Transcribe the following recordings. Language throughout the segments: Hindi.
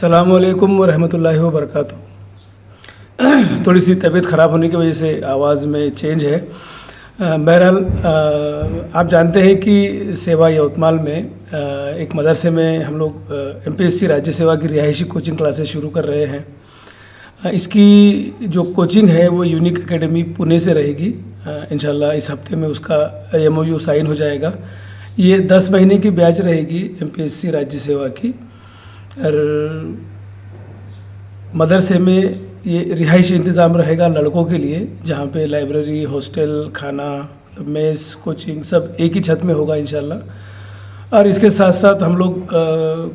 अस्सलामुअलैकुम वरहमतुल्लाहि वबरकातुहू। थोड़ी सी तबीयत ख़राब होने की वजह से आवाज़ में चेंज है। बहरहाल आप जानते हैं कि सेवा यवतमाल में एक मदरसे में हम लोग एमपीएससी राज्य सेवा की रिहायशी कोचिंग क्लासेस शुरू कर रहे हैं। इसकी जो कोचिंग है वो यूनिक एकेडमी पुणे से रहेगी। इंशाल्लाह इस हफ्ते में उसका एमओयू साइन हो जाएगा। ये 10 महीने की बैच रहेगी एमपीएससी राज्य सेवा की। और मदरसे में ये रिहायशी इंतज़ाम रहेगा लड़कों के लिए, जहाँ पे लाइब्रेरी, हॉस्टल, खाना, मेस, कोचिंग सब एक ही छत में होगा इंशाल्लाह। और इसके साथ साथ हम लोग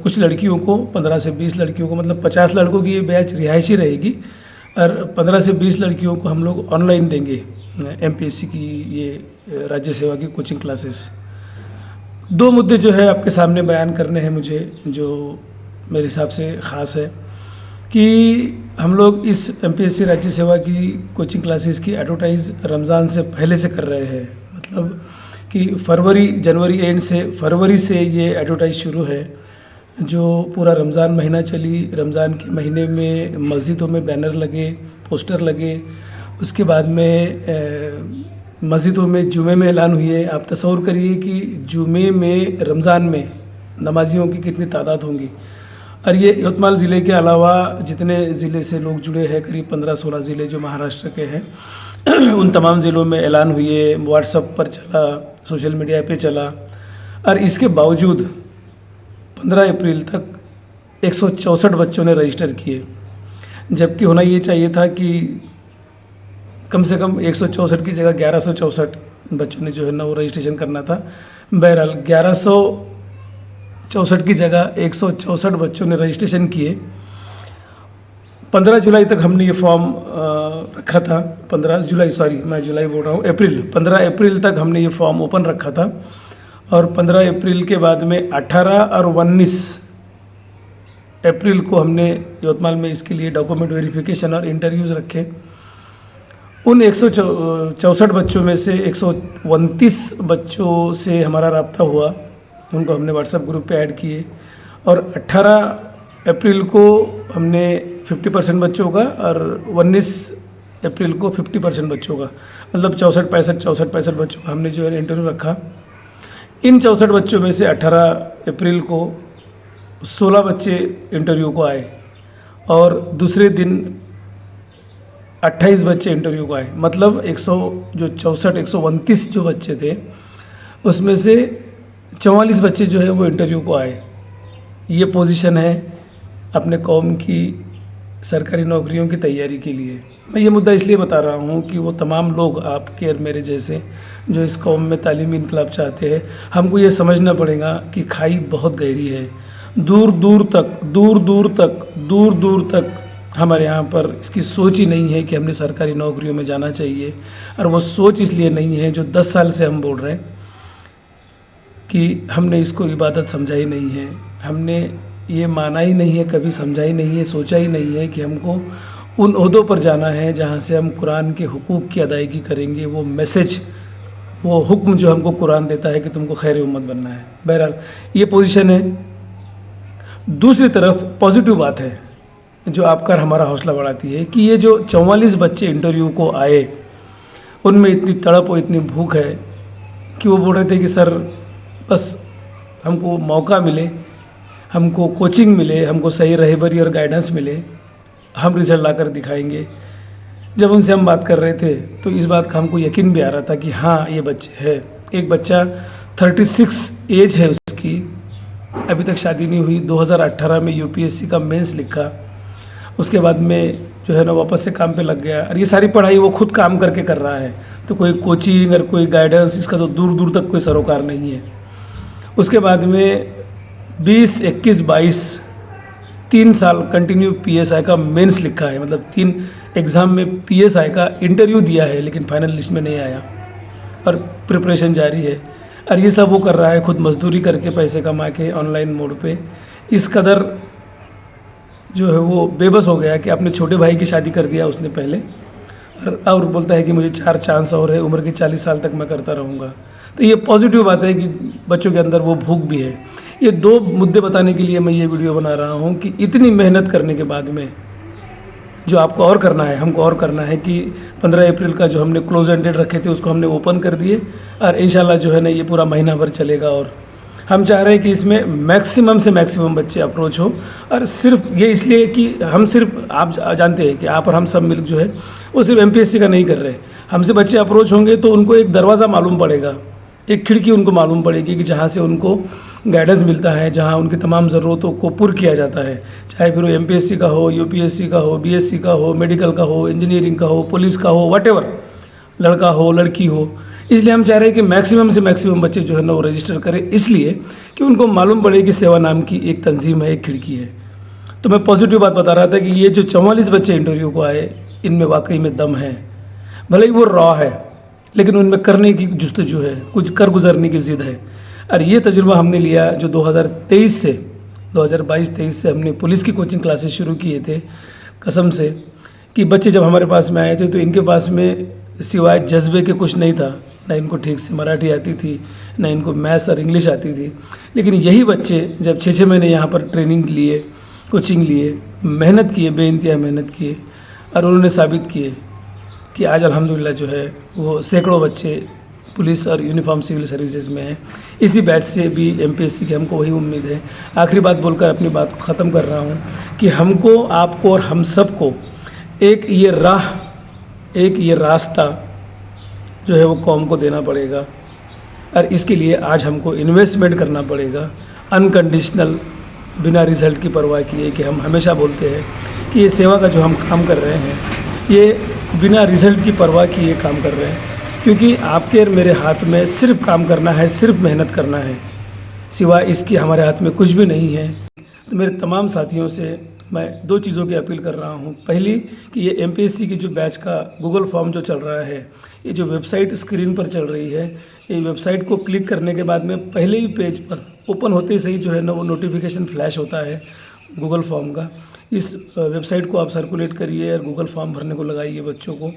कुछ लड़कियों को 15 से 20 लड़कियों को, मतलब 50 लड़कों की ये बैच रिहायशी रहेगी और 15 से 20 लड़कियों को हम लोग ऑनलाइन देंगे एमपीएससी की ये राज्य सेवा की कोचिंग क्लासेस। 2 मुद्दे जो है आपके सामने बयान करने हैं मुझे, जो मेरे हिसाब से ख़ास है कि हम लोग इस एमपीएससी राज्य सेवा की कोचिंग क्लासेस की एडवर्टाइज रमज़ान से पहले से कर रहे हैं। मतलब कि जनवरी एंड से फरवरी से ये एडवर्टाइज शुरू है, जो पूरा रमज़ान महीना चली। रमज़ान के महीने में मस्जिदों में बैनर लगे, पोस्टर लगे। उसके बाद में मस्जिदों में जुमे में ऐलान हुए। आप तसव्वुर करिए कि जुमे में रमज़ान में नमाजियों की कितनी तादाद होंगी। और ये यवतमाल ज़िले के अलावा जितने ज़िले से लोग जुड़े हैं, करीब 15-16 ज़िले जो महाराष्ट्र के हैं, उन तमाम ज़िलों में ऐलान हुए, व्हाट्सएप पर चला, सोशल मीडिया पे चला। और इसके बावजूद 15 अप्रैल तक 164 बच्चों ने रजिस्टर किए, जबकि होना ये चाहिए था कि कम से कम 164 की जगह 1164 बच्चों ने जो है ना वो रजिस्ट्रेशन करना था। बहरहाल 1164 की जगह 164 बच्चों ने रजिस्ट्रेशन किए। 15 जुलाई तक हमने ये फॉर्म रखा था। 15 जुलाई, सॉरी मैं जुलाई बोल रहा हूँ, अप्रैल, 15 अप्रैल तक हमने ये फॉर्म ओपन रखा था। और 15 अप्रैल के बाद में 18 और 19 अप्रैल को हमने यवतमाल में इसके लिए डॉक्यूमेंट वेरिफिकेशन और इंटरव्यूज़ रखे। उन 164 बच्चों में से 129 बच्चों से हमारा रब्ता हुआ, उनको हमने व्हाट्सएप ग्रुप पे ऐड किए। और 18 अप्रैल को हमने 50% बच्चों का और 19 अप्रैल को 50% बच्चों का, मतलब 64-65 बच्चों का हमने जो है इंटरव्यू रखा। इन 64 बच्चों में से 18 अप्रैल को 16 बच्चे इंटरव्यू को आए और दूसरे दिन 28 बच्चे इंटरव्यू को आए। मतलब 129 जो बच्चे थे उसमें से 44 बच्चे जो है वो इंटरव्यू को आए। ये पोजीशन है अपने कौम की सरकारी नौकरियों की तैयारी के लिए। मैं ये मुद्दा इसलिए बता रहा हूँ कि वो तमाम लोग आपके और मेरे जैसे जो इस कौम में तालीमी इनकलाब चाहते हैं, हमको ये समझना पड़ेगा कि खाई बहुत गहरी है। दूर दूर तक हमारे यहाँ पर इसकी सोच ही नहीं है कि हमने सरकारी नौकरियों में जाना चाहिए। और वो सोच इसलिए नहीं है जो 10 साल से हम बोल रहे हैं कि हमने इसको इबादत समझा ही नहीं है, हमने ये माना ही नहीं है, कभी समझा ही नहीं है, सोचा ही नहीं है कि हमको उन ओहदों पर जाना है जहाँ से हम कुरान के हुकूक की अदायगी करेंगे। वो मैसेज, वो हुक्म जो हमको कुरान देता है कि तुमको खैर उम्मत बनना है। बहरहाल ये पोजीशन है। दूसरी तरफ पॉजिटिव बात है जो आपका हमारा हौसला बढ़ाती है कि ये जो 44 बच्चे इंटरव्यू को आए, उनमें इतनी तड़प और इतनी भूख है कि वो बोल रहे थे कि सर बस हमको मौका मिले, हमको कोचिंग मिले, हमको सही रहबरी और गाइडेंस मिले, हम रिजल्ट ला कर दिखाएंगे। जब उनसे हम बात कर रहे थे तो इस बात का हमको यकीन भी आ रहा था कि हाँ ये बच्चे हैं। एक बच्चा 36 एज है उसकी, अभी तक शादी नहीं हुई, 2018 में यूपीएससी का मेंस लिखा, उसके बाद में जो है ना वापस से काम पे लग गया। और ये सारी पढ़ाई वो खुद काम करके कर रहा है, तो कोई कोचिंग और कोई गाइडेंस इसका तो दूर तक कोई सरोकार नहीं है। उसके बाद में 20, 21, 22 3 साल कंटिन्यू पीएसआई का मेंस लिखा है, मतलब 3 एग्ज़ाम में पीएसआई का इंटरव्यू दिया है लेकिन फाइनल लिस्ट में नहीं आया और प्रिपरेशन जारी है। और ये सब वो कर रहा है खुद मजदूरी करके, पैसे कमा के, ऑनलाइन मोड पे। इस कदर जो है वो बेबस हो गया कि अपने छोटे भाई की शादी कर दिया उसने पहले, और बोलता है कि मुझे 4 चांस और है, उम्र के 40 साल तक मैं करता रहूँगा। तो ये पॉजिटिव बात है कि बच्चों के अंदर वो भूख भी है। ये 2 मुद्दे बताने के लिए मैं ये वीडियो बना रहा हूँ कि इतनी मेहनत करने के बाद में जो आपको और करना है, हमको और करना है कि 15 अप्रैल का जो हमने क्लोज एंडेड रखे थे उसको हमने ओपन कर दिए और इंशाल्लाह जो है ना ये पूरा महीना भर चलेगा। और हम चाह रहे हैं कि इसमें मैक्सिमम से मैक्सिमम बच्चे अप्रोच हो। और सिर्फ ये इसलिए कि हम सिर्फ, आप जानते हैं कि आप और हम सब मिल जो है वो सिर्फ MPSC का नहीं कर रहे। हमसे बच्चे अप्रोच होंगे तो उनको एक दरवाज़ा मालूम पड़ेगा, एक खिड़की उनको मालूम पड़ेगी कि जहाँ से उनको गाइडेंस मिलता है, जहाँ उनकी तमाम ज़रूरतों को पूरा किया जाता है, चाहे फिर वो MPSC का हो, UPSC का हो, BSc का हो, मेडिकल का हो, इंजीनियरिंग का हो, पुलिस का हो, वटेवर, लड़का हो लड़की हो। इसलिए हम चाह रहे हैं कि मैक्सिमम से मैक्सिमम बच्चे जो है ना वो रजिस्टर करें, इसलिए कि उनको मालूम पड़े कि सेवा नाम की एक तंजीम है, एक खिड़की है। तो मैं पॉजिटिव बात बता रहा था कि ये जो 44 बच्चे इंटरव्यू को आए, इनमें वाकई में दम है। भले ही वो रॉ है लेकिन उनमें करने की जुस्तजू है, कुछ कर गुजरने की ज़िद है। और ये तजुर्बा हमने लिया जो 2023 से 2022-23 से हमने पुलिस की कोचिंग क्लासेस शुरू किए थे, कसम से कि बच्चे जब हमारे पास में आए थे तो इनके पास में सिवाय जज्बे के कुछ नहीं था, ना इनको ठीक से मराठी आती थी, ना इनको मैथ्स और इंग्लिश आती थी। लेकिन यही बच्चे जब 6-6 महीने यहाँ पर ट्रेनिंग लिए, कोचिंग लिए, मेहनत किए, बेइंतहा मेहनत किए और उन्होंने साबित किए कि आज अल्हम्दुलिल्लाह जो है वो सैकड़ों बच्चे पुलिस और यूनिफॉर्म सिविल सर्विसेज में हैं। इसी बैच से भी MPSC की हमको वही उम्मीद है। आखिरी बात बोलकर अपनी बात को ख़त्म कर रहा हूँ कि हमको, आपको और हम सबको एक ये राह, एक ये रास्ता जो है वो कौम को देना पड़ेगा। और इसके लिए आज हमको इन्वेस्टमेंट करना पड़ेगा अनकंडीशनल, बिना रिजल्ट की परवाह किए। कि हम हमेशा बोलते हैं कि ये सेवा का जो हम काम कर रहे हैं ये बिना रिजल्ट की परवाह किए काम कर रहे हैं, क्योंकि आपके और मेरे हाथ में सिर्फ काम करना है, सिर्फ मेहनत करना है, सिवाय इसके हमारे हाथ में कुछ भी नहीं है। तो मेरे तमाम साथियों से मैं 2 चीज़ों की अपील कर रहा हूँ। पहली कि ये MPSC की जो बैच का गूगल फॉर्म जो चल रहा है, ये जो वेबसाइट स्क्रीन पर चल रही है, ये वेबसाइट को क्लिक करने के बाद में पहले ही पेज पर ओपन होते ही सही जो है ना वो नोटिफिकेशन फ्लैश होता है गूगल फॉर्म का। इस वेबसाइट को आप सर्कुलेट करिए और गूगल फॉर्म भरने को लगाइए बच्चों को,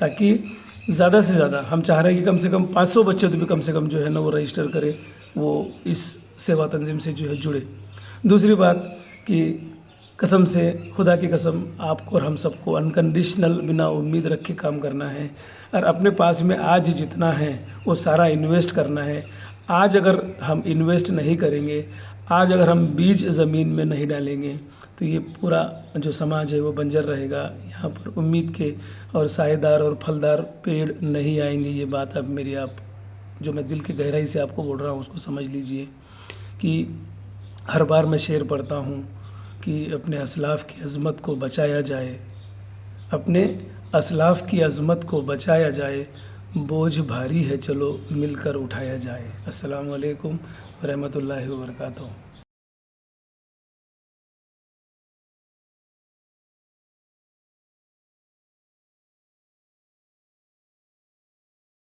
ताकि ज़्यादा से ज़्यादा, हम चाह रहे हैं कि कम से कम 500 बच्चे तो भी कम से कम जो है ना वो रजिस्टर करें, वो इस सेवा तंजीम से जो है जुड़े। दूसरी बात कि कसम से, खुदा की कसम, आपको और हम सबको अनकंडीशनल बिना उम्मीद रखे काम करना है और अपने पास में आज जितना है वो सारा इन्वेस्ट करना है। आज अगर हम इन्वेस्ट नहीं करेंगे, आज अगर हम बीज ज़मीन में नहीं डालेंगे तो ये पूरा जो समाज है वो बंजर रहेगा। यहाँ पर उम्मीद के और साएदार और फलदार पेड़ नहीं आएंगे। ये बात अब मेरी, आप जो मैं दिल की गहराई से आपको बोल रहा हूँ उसको समझ लीजिए कि हर बार मैं शेर पढ़ता हूँ कि अपने असलाफ़ की अज़मत को बचाया जाए, अपने असलाफ़ की अज़मत को बचाया जाए, बोझ भारी है चलो मिलकर उठाया जाए। अस्सलामु अलैकुम व रहमतुल्लाहि व बरकातहू।